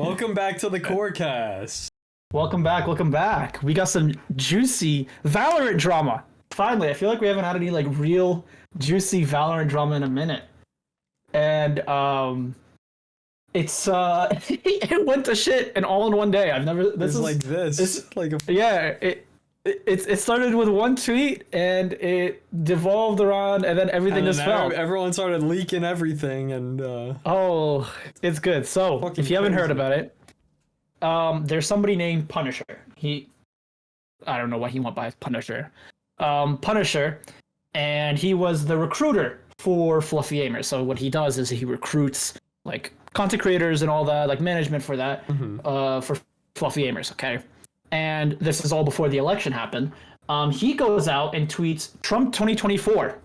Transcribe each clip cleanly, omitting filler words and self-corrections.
Welcome back to the QORcast. Welcome back. We got some juicy Valorant drama. Finally, I feel like we haven't had any like real juicy Valorant drama in a minute. And it's it went to shit and all in one day. I've never it started with one tweet and it devolved around and then everything just fell. Everyone started leaking everything and oh, it's good. So if you haven't heard about it, there's somebody named Punisher. I don't know what he went by as Punisher. Punisher, and he was the recruiter for Fluffy Gamers. So what he does is he recruits like content creators and all that, like management for that, for Fluffy Gamers. Okay. And this is all before the election happened. He goes out and tweets Trump 2024.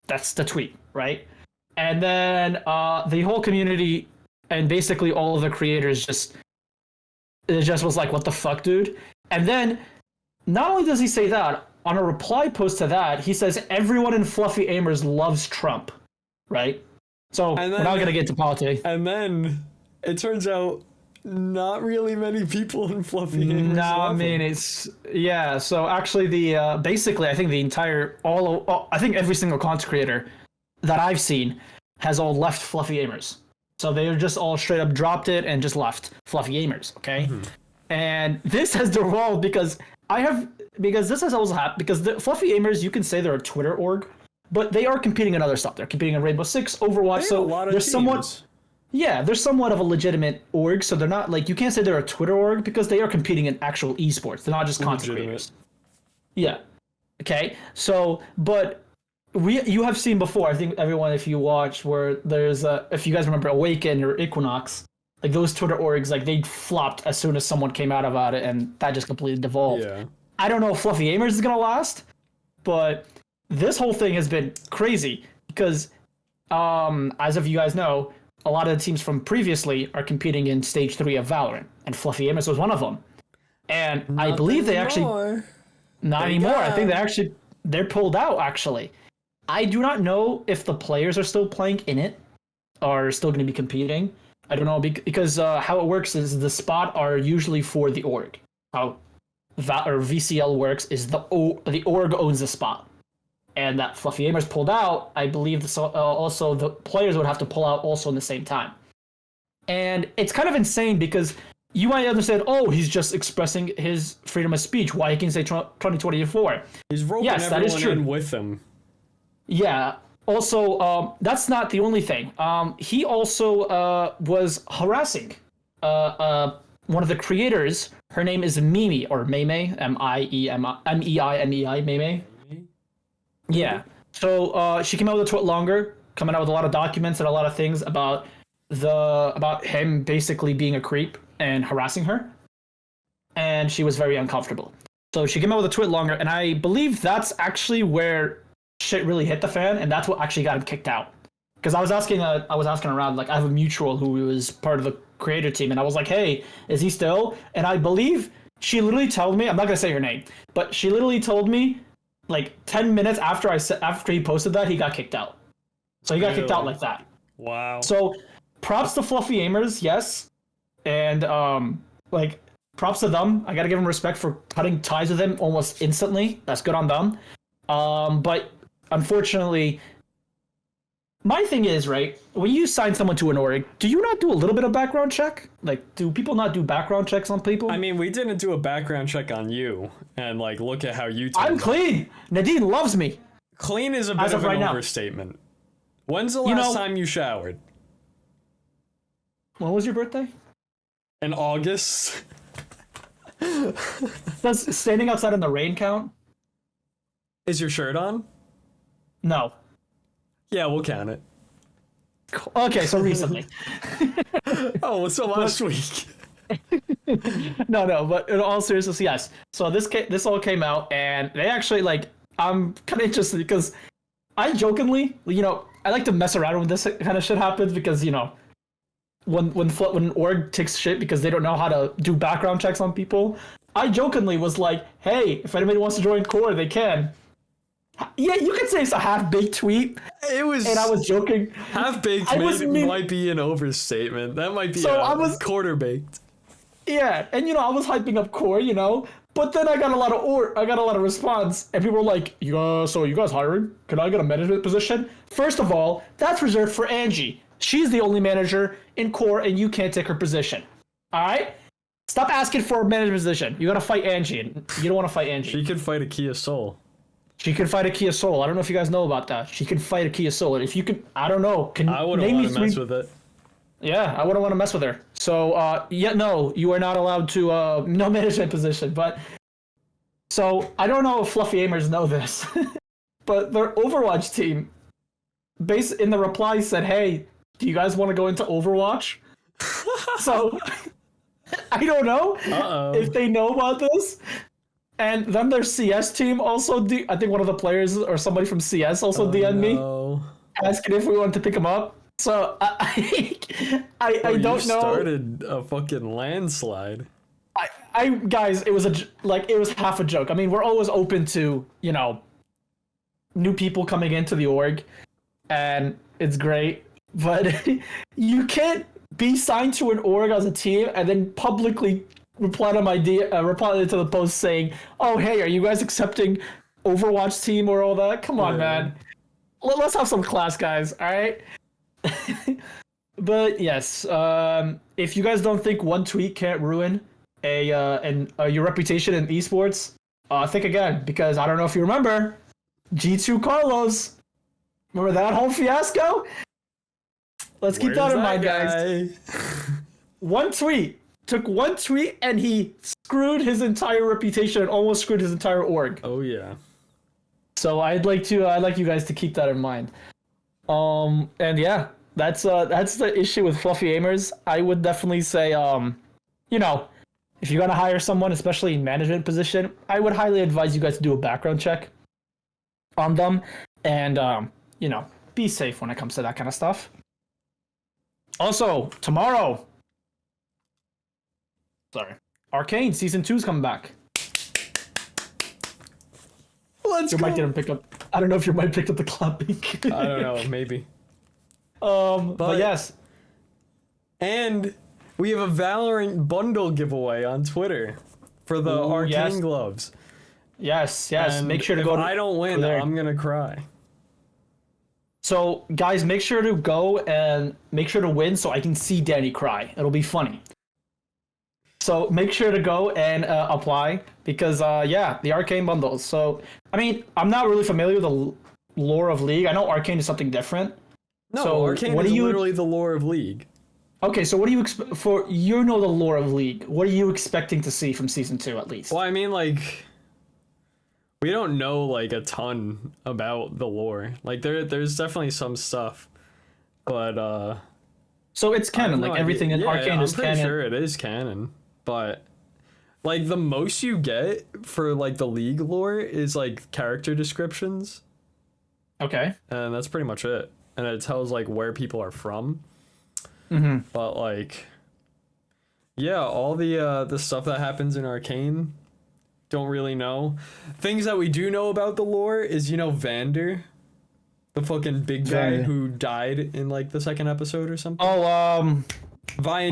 That's the tweet, right? And then the whole community and basically all of the creators just was like, what the fuck, dude? And then not only does he say that, on a reply post to that, he says everyone in Fluffy Gamers loves Trump, right? So we're not going to get into politics. And then it turns out not really many people in Fluffy Gamers. No, I mean so actually the basically I think the entire I think every single content creator that I've seen has all left Fluffy Gamers. So they're just all straight up dropped it and just left Fluffy Gamers, okay? And this has devolved because this has also happened because the Fluffy Gamers, you can say they're a Twitter org, but they are competing in other stuff. They're competing in Rainbow Six, Overwatch, so they're somewhat of a legitimate org, so they're not like, you can't say they're a Twitter org because they are competing in actual esports. They're not just content creators. Yeah. Okay. So, but you have seen before, I think everyone, if you watch, where there's if you guys remember Awaken or Equinox, like those Twitter orgs, like they flopped as soon as someone came out about it, and that just completely devolved. Yeah. I don't know if Fluffy Gamers is gonna last, but this whole thing has been crazy because, as of you guys know, a lot of the teams from previously are competing in Stage 3 of Valorant, and Fluffy Gamers was one of them. And I believe they actually... Not anymore. I think they're pulled out, actually. I do not know if the players are still playing in it or still going to be competing. I don't know, because how it works is the spot are usually for the org. How VCL works is the org owns the spot. And that Fluffy Gamers pulled out, I believe also the players would have to pull out also in the same time. And it's kind of insane because you might understand, oh, he's just expressing his freedom of speech, why he can say 2024. He's roping everyone in with him. Yeah. Also, that's not the only thing. He also was harassing one of the creators. Her name is Mimi, or Mei, M-I-E-I-M-E-I, Mei. Yeah. So she came out with a tweet longer, coming out with a lot of documents and a lot of things about him basically being a creep and harassing her. And she was very uncomfortable. So she came out with a tweet longer, and I believe that's actually where shit really hit the fan, and that's what actually got him kicked out. Because I was asking around, like I have a mutual who was part of the creator team, and I was like, hey, is he still? And I believe she literally told me, I'm not gonna say her name, but she literally told me like 10 minutes after he posted that, he got kicked out. So he got kicked out like that. Wow. So props to Fluffy Gamers, yes. And like props to them. I gotta give them respect for cutting ties with him almost instantly. That's good on them. But unfortunately, my thing is, right, when you sign someone to an org, do you not do a little bit of background check? Like, do people not do background checks on people? I mean, we didn't do a background check on you, and like, look at how you I'm clean. Nadine loves me. Clean is a bit of an overstatement. When's the last time you showered? When was your birthday? In August. Does standing outside in the rain count? Is your shirt on? No. Yeah, we'll count it. Okay, so recently. Oh, so last week. No, but in all seriousness, yes. So this all came out, and they actually, like, I'm kind of interested because I jokingly, I like to mess around when this kind of shit happens because, when an org takes shit because they don't know how to do background checks on people, I jokingly was like, hey, if anybody wants to join QOR, they can. Yeah, you could say it's a half-baked tweet, It was, and I was joking. half-baked might be an overstatement. That might be quarter-baked. Yeah, and I was hyping up Core, but then I got a lot of response, and people were like, so you guys hiring? Can I get a management position? First of all, that's reserved for Angie. She's the only manager in Core, and you can't take her position. All right? Stop asking for a management position. You gotta fight Angie, and you don't want to fight Angie. She could fight a Kia Soul. She could fight a Kia Soul. I don't know if you guys know about that. She could fight a Kia Soul. And if you could, I don't know. I wouldn't want to mess with it. Yeah, I wouldn't want to mess with her. So, no, you are not allowed to, no management position. But, so, I don't know if Fluffy Aimers know this, but their Overwatch team, in the reply said, hey, do you guys want to go into Overwatch? So, I don't know if they know about this. And then their CS team also, I think one of the players or somebody from CS also DM'd me, asking if we wanted to pick him up. So I don't know. You started a fucking landslide. Guys, it was half a joke. I mean, we're always open to new people coming into the org, and it's great. But you can't be signed to an org as a team and then publicly reply to the post saying, "Oh, hey, are you guys accepting Overwatch team or all that?" Come on, man. Let's have some class, guys. All right. But yes, if you guys don't think one tweet can't ruin your reputation in esports, think again, because I don't know if you remember G2 Carlos. Remember that whole fiasco? Let's keep that in mind, guys. Took one tweet and he screwed his entire reputation and almost screwed his entire org. Oh yeah. So I'd like you guys to keep that in mind. And yeah, that's the issue with Fluffy Aimers. I would definitely say, if you're gonna hire someone, especially in management position, I would highly advise you guys to do a background check on them, and be safe when it comes to that kind of stuff. Also, tomorrow, Arcane Season 2 is coming back. Let's go. Your mic didn't pick up. I don't know if your mic picked up the clapping. I don't know, maybe. But yes. And we have a Valorant bundle giveaway on Twitter for the Arcane gloves. Yes. And make sure to go. If I don't win, I'm gonna cry. So, guys, make sure to go and make sure to win so I can see Danny cry. It'll be funny. So make sure to go and apply because, the Arcane bundles. So, I mean, I'm not really familiar with the lore of League. I know Arcane is something different. No, so Arcane is literally the lore of League. Okay, so what do you expect for, the lore of League. What are you expecting to see from Season 2 at least? Well, I mean, we don't know, a ton about the lore. There's definitely some stuff, but, So it's canon, everything in Arcane is canon. I'm pretty sure it is canon. But the most you get for the League lore is character descriptions. Okay. And that's pretty much it. And it tells where people are from. Mm-hmm. But all the stuff that happens in Arcane, don't really know. Things that we do know about the lore is Vander, the fucking big guy who died in the second episode or something. Oh,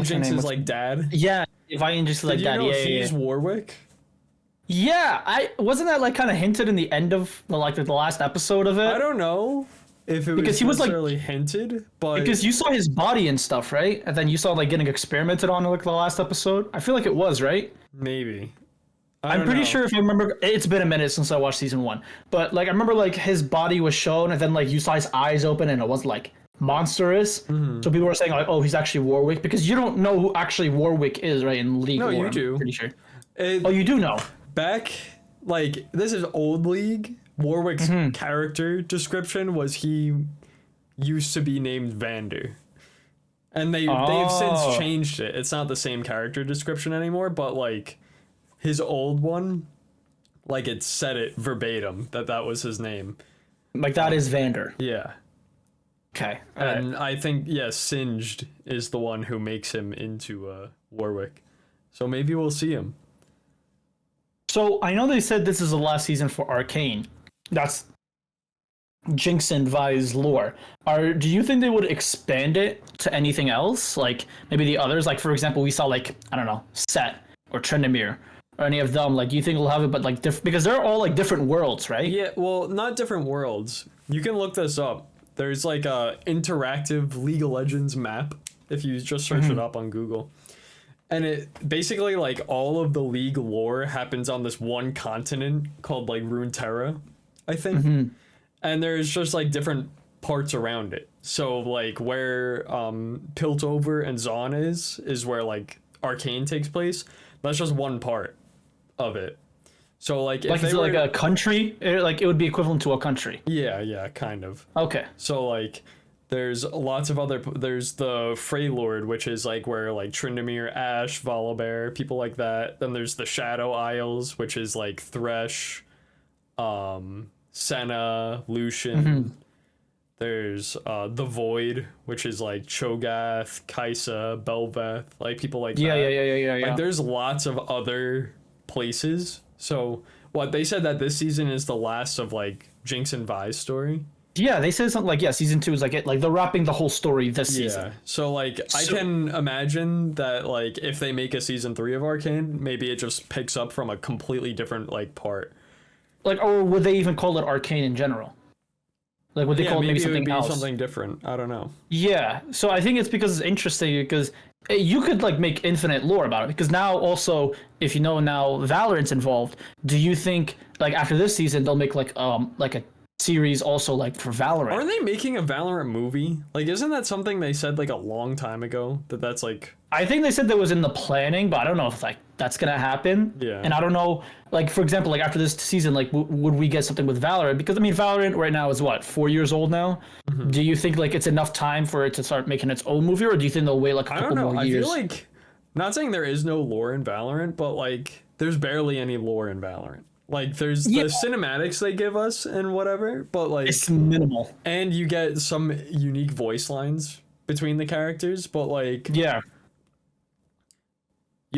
Jinx is dad. Yeah. Just like that, he's Warwick? Yeah, wasn't that kind of hinted in the end of the last episode of it? I don't know if it was because necessarily hinted, but because you saw his body and stuff, right? And then you saw getting experimented on the last episode. I feel like it was, right? Maybe. I'm pretty sure if I remember. It's been a minute since I watched season 1, but I remember his body was shown, and then you saw his eyes open, and it was monstrous. Mm-hmm. So people were saying oh, he's actually Warwick, because you don't know who actually Warwick is, right? In League. No, lore, you do. I'm pretty sure. You do know. Back, this is old League. Warwick's character description was he used to be named Vander, and they've since changed it. It's not the same character description anymore, but his old one, it said it verbatim that was his name. That is Vander. Yeah. Okay. And I think, Singed is the one who makes him into Warwick. So maybe we'll see him. So I know they said this is the last season for Arcane. That's Jinx and Vi's lore. Do you think they would expand it to anything else? Like maybe the others? Like for example, we saw like, I don't know, Set or Tryndamere or any of them. Like, do you think we'll have it, but like because they're all like different worlds, right? Yeah, well, not different worlds. You can look this up. There's like a interactive League of Legends map if you just search it up on Google. And it basically like all of the League lore happens on this one continent called like Runeterra, I think. And there's just like different parts around it. So like where Piltover and Zaun is where like Arcane takes place. That's just one part of it. So like if they were like a country, like it would be equivalent to a country. Yeah, kind of. Okay. So like there's lots of other, there's the Freylord, which is like where like Tryndamere, Ashe, Volibear, people like that. Then there's the Shadow Isles, which is like Thresh, Senna, Lucian. There's the Void, which is like Cho'Gath, Kai'Sa, Bel'Veth, like people like that. Yeah. Like there's lots of other places. So what they said that this season is the last of like Jinx and Vi's story. Yeah, they said something like, yeah, season 2 is like they're wrapping the whole story this season. So like I can imagine that like if they make a season 3 of Arcane, maybe it just picks up from a completely different like part. Like, or would they even call it Arcane in general? Like, would they call it maybe something else? Something different. I don't know. Yeah, so I think it's because it's interesting because you could like make infinite lore about it, because now also, if you know now Valorant's involved, do you think like after this season they'll make like a series also like for Valorant? Are they making a Valorant movie? Like, isn't that something they said like a long time ago that's like? I think they said that was in the planning, but I don't know if like that's gonna happen. Yeah. And I don't know, like for example, like after this season, like would we get something with Valorant? Because I mean, Valorant right now is what, 4 years old now. Do you think like it's enough time for it to start making its own movie, or do you think they'll wait like a couple more years? I feel like, not saying there is no lore in Valorant, but like there's barely any lore in Valorant. Like there's the cinematics they give us and whatever, but like it's minimal. And you get some unique voice lines between the characters, but like you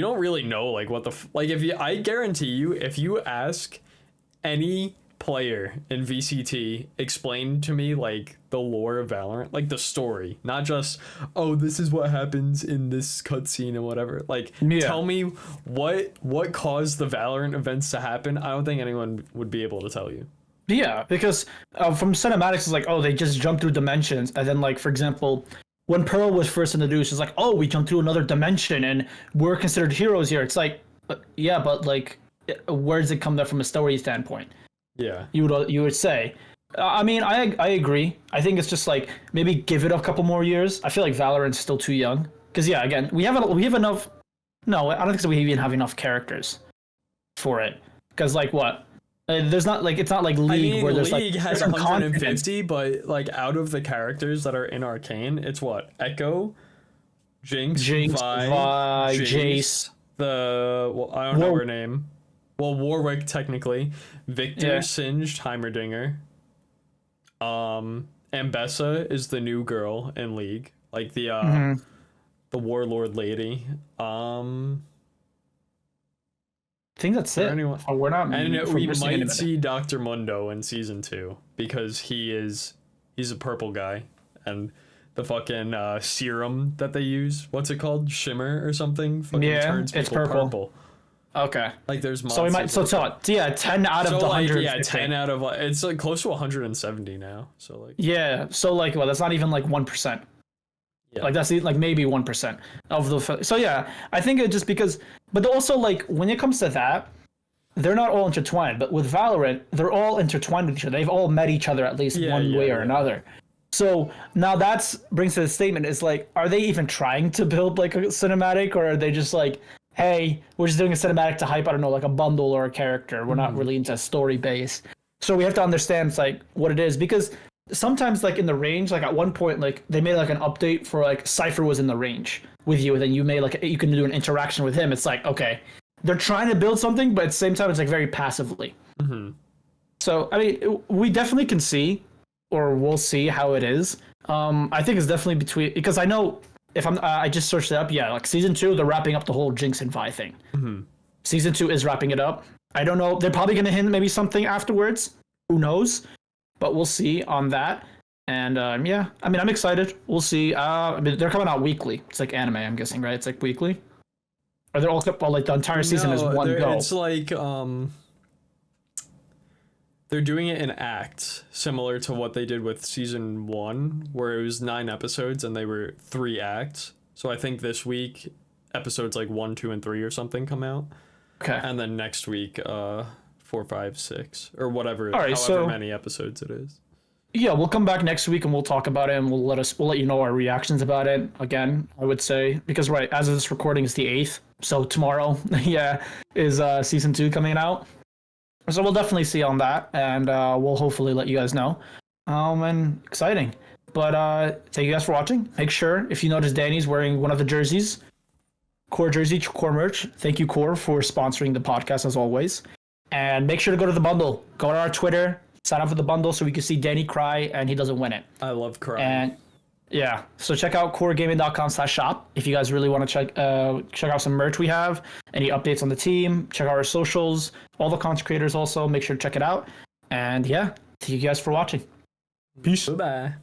don't really know like what the like if you I guarantee you if you ask any player in VCT, explain to me like the lore of Valorant, like the story, not just this is what happens in this cutscene and whatever. Like tell me what caused the Valorant events to happen. I don't think anyone would be able to tell you. Yeah, because from cinematics it's like, they just jump through dimensions, and then like for example, when Pearl was first introduced, it's like, we jumped through another dimension and we're considered heroes here. It's like, but like, where does it come there from a story standpoint? Yeah, you would say. I mean, I agree. I think it's just like maybe give it a couple more years. I feel like Valorant's still too young. Because again, we have enough. No, I don't think so. We even have enough characters for it. Because like what? There's not like it's not like League where there's League like has 150, but like out of the characters that are in Arcane, it's what? Echo, Jinx, Vi, Jace, I don't know her name. Well, Warwick technically, Victor, Singed, Heimerdinger. Ambessa is the new girl in League, like the warlord lady. I think that's it. We're not. And we might see Dr. Mundo in season 2 because he's a purple guy, and the fucking serum that they use, what's it called, Shimmer or something, fucking turns people purple. Okay. Like there's monsters. So we might 10 out of the 100. 10 out of it's like close to 170 now. So like so like that's not even like 1%. Yeah. Like that's like maybe 1% of the. So yeah, I think it just because, but also like when it comes to that, they're not all intertwined. But with Valorant, they're all intertwined with each other. They've all met each other at least one way or another. So now that brings to the statement is like, are they even trying to build like a cinematic, or are they just like, hey, we're just doing a cinematic to hype, I don't know, like a bundle or a character. We're not really into story base. So we have to understand like what it is, because sometimes like in the range, like at one point, like they made like an update for like Cypher was in the range with you, and then you made like you can do an interaction with him. It's like, okay, they're trying to build something, but at the same time, it's like very passively. So I mean, we definitely can see, or we'll see how it is. I think it's definitely between, because I know if I just searched it up. Yeah, like season 2, they're wrapping up the whole Jinx and Vi thing. Season 2 is wrapping it up. I don't know. They're probably gonna hint maybe something afterwards. Who knows? but we'll see on that. And yeah, I mean, I'm excited. We'll see. I mean, they're coming out weekly. It's like anime, I'm guessing, right? It's like weekly. Or they're all like the entire season is one go. It's like they're doing it in acts, similar to what they did with season 1, where it was 9 episodes and they were 3 acts. So I think this week episodes like 1, 2, and 3 or something come out. Okay. And then next week 4, 5, 6 or whatever, however many episodes it is. Yeah, we'll come back next week and we'll talk about it, and we'll let you know our reactions about it. Again, I would say, because as of this recording, it's the 8th, so tomorrow, is season 2 coming out. So we'll definitely see on that, and we'll hopefully let you guys know. And exciting. But thank you guys for watching. Make sure, if you notice, Danny's wearing one of the jerseys, QOR jersey, QOR merch. Thank you, QOR, for sponsoring the podcast as always. And make sure to go to the bundle. Go to our Twitter. Sign up for the bundle so we can see Danny cry and he doesn't win it. I love crying. And yeah, so check out QORgaming.com/shop if you guys really want to check out some merch we have, any updates on the team, check out our socials, all the content creators also, make sure to check it out. And yeah, thank you guys for watching. Peace. Bye-bye.